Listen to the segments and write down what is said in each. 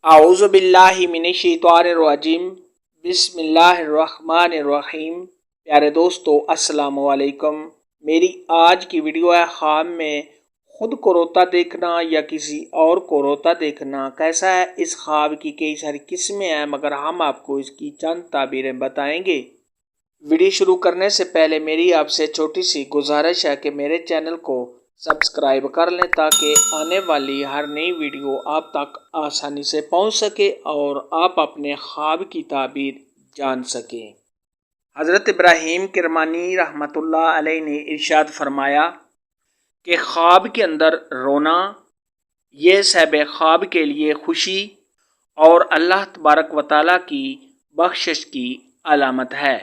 اعوذ باللہ من الشیطان الرجیم بسم اللہ الرحمن الرحیم۔ پیارے دوستو السلام علیکم۔ میری آج کی ویڈیو ہے خواب میں خود کو روتا دیکھنا یا کسی اور کو روتا دیکھنا کیسا ہے۔ اس خواب کی کئی ساری قسمیں ہیں مگر ہم آپ کو اس کی چند تعبیریں بتائیں گے۔ ویڈیو شروع کرنے سے پہلے میری آپ سے چھوٹی سی گزارش ہے کہ میرے چینل کو سبسکرائب کر لیں تاکہ آنے والی ہر نئی ویڈیو آپ تک آسانی سے پہنچ سکے اور آپ اپنے خواب کی تعبیر جان سکیں۔ حضرت ابراہیم کرمانی رحمۃ اللہ علیہ نے ارشاد فرمایا کہ خواب کے اندر رونا یہ صاحب خواب کے لیے خوشی اور اللہ تبارک و تعالیٰ کی بخشش کی علامت ہے۔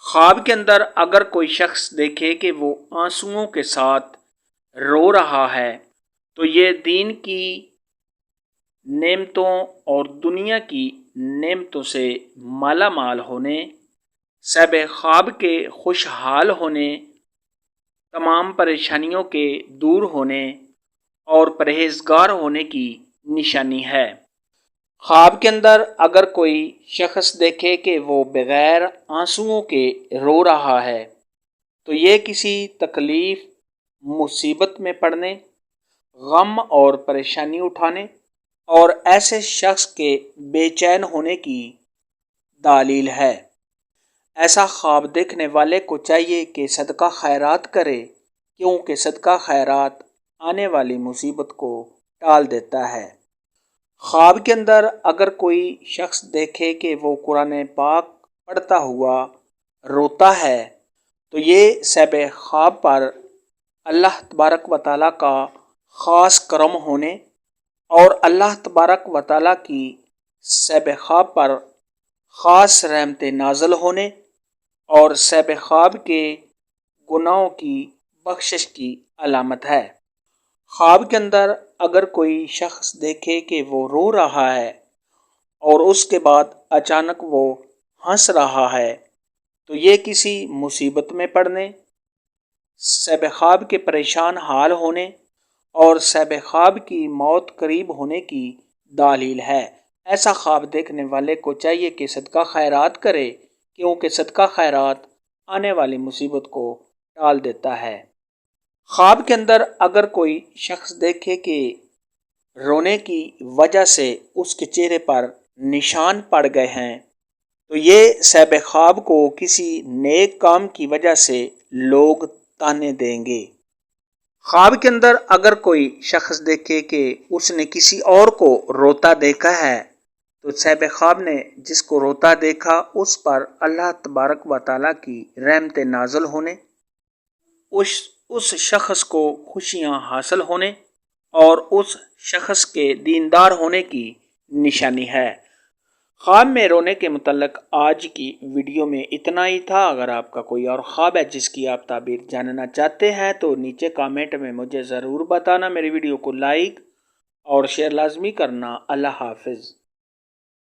خواب کے اندر اگر کوئی شخص دیکھے کہ وہ آنسوؤں کے ساتھ رو رہا ہے تو یہ دین کی نعمتوں اور دنیا کی نعمتوں سے مالا مال ہونے، صاحب خواب کے خوشحال ہونے، تمام پریشانیوں کے دور ہونے اور پرہیزگار ہونے کی نشانی ہے۔ خواب کے اندر اگر کوئی شخص دیکھے کہ وہ بغیر آنسوؤں کے رو رہا ہے تو یہ کسی تکلیف، مصیبت میں پڑنے، غم اور پریشانی اٹھانے اور ایسے شخص کے بے چین ہونے کی دلیل ہے۔ ایسا خواب دیکھنے والے کو چاہیے کہ صدقہ خیرات کرے کیونکہ صدقہ خیرات آنے والی مصیبت کو ٹال دیتا ہے۔ خواب کے اندر اگر کوئی شخص دیکھے کہ وہ قرآن پاک پڑھتا ہوا روتا ہے تو یہ صاحب خواب پر اللہ تبارک و تعالیٰ کا خاص کرم ہونے اور اللہ تبارک و تعالیٰ کی صاحب خواب پر خاص رحمت نازل ہونے اور صاحب خواب کے گناہوں کی بخشش کی علامت ہے۔ خواب کے اندر اگر کوئی شخص دیکھے کہ وہ رو رہا ہے اور اس کے بعد اچانک وہ ہنس رہا ہے تو یہ کسی مصیبت میں پڑنے، صاحب خواب کے پریشان حال ہونے اور صاحب خواب کی موت قریب ہونے کی دلیل ہے۔ ایسا خواب دیکھنے والے کو چاہیے کہ صدقہ خیرات کرے کیونکہ صدقہ خیرات آنے والی مصیبت کو ٹال دیتا ہے۔ خواب کے اندر اگر کوئی شخص دیکھے کہ رونے کی وجہ سے اس کے چہرے پر نشان پڑ گئے ہیں تو یہ صاحب خواب کو کسی نیک کام کی وجہ سے لوگ تانے دیں گے۔ خواب کے اندر اگر کوئی شخص دیکھے کہ اس نے کسی اور کو روتا دیکھا ہے تو صاحب خواب نے جس کو روتا دیکھا اس پر اللہ تبارک و تعالیٰ کی رحمت نازل ہونے، اس شخص کو خوشیاں حاصل ہونے اور اس شخص کے دیندار ہونے کی نشانی ہے۔ خواب میں رونے کے متعلق آج کی ویڈیو میں اتنا ہی تھا۔ اگر آپ کا کوئی اور خواب ہے جس کی آپ تعبیر جاننا چاہتے ہیں تو نیچے کامنٹ میں مجھے ضرور بتانا۔ میری ویڈیو کو لائک اور شیئر لازمی کرنا۔ اللہ حافظ۔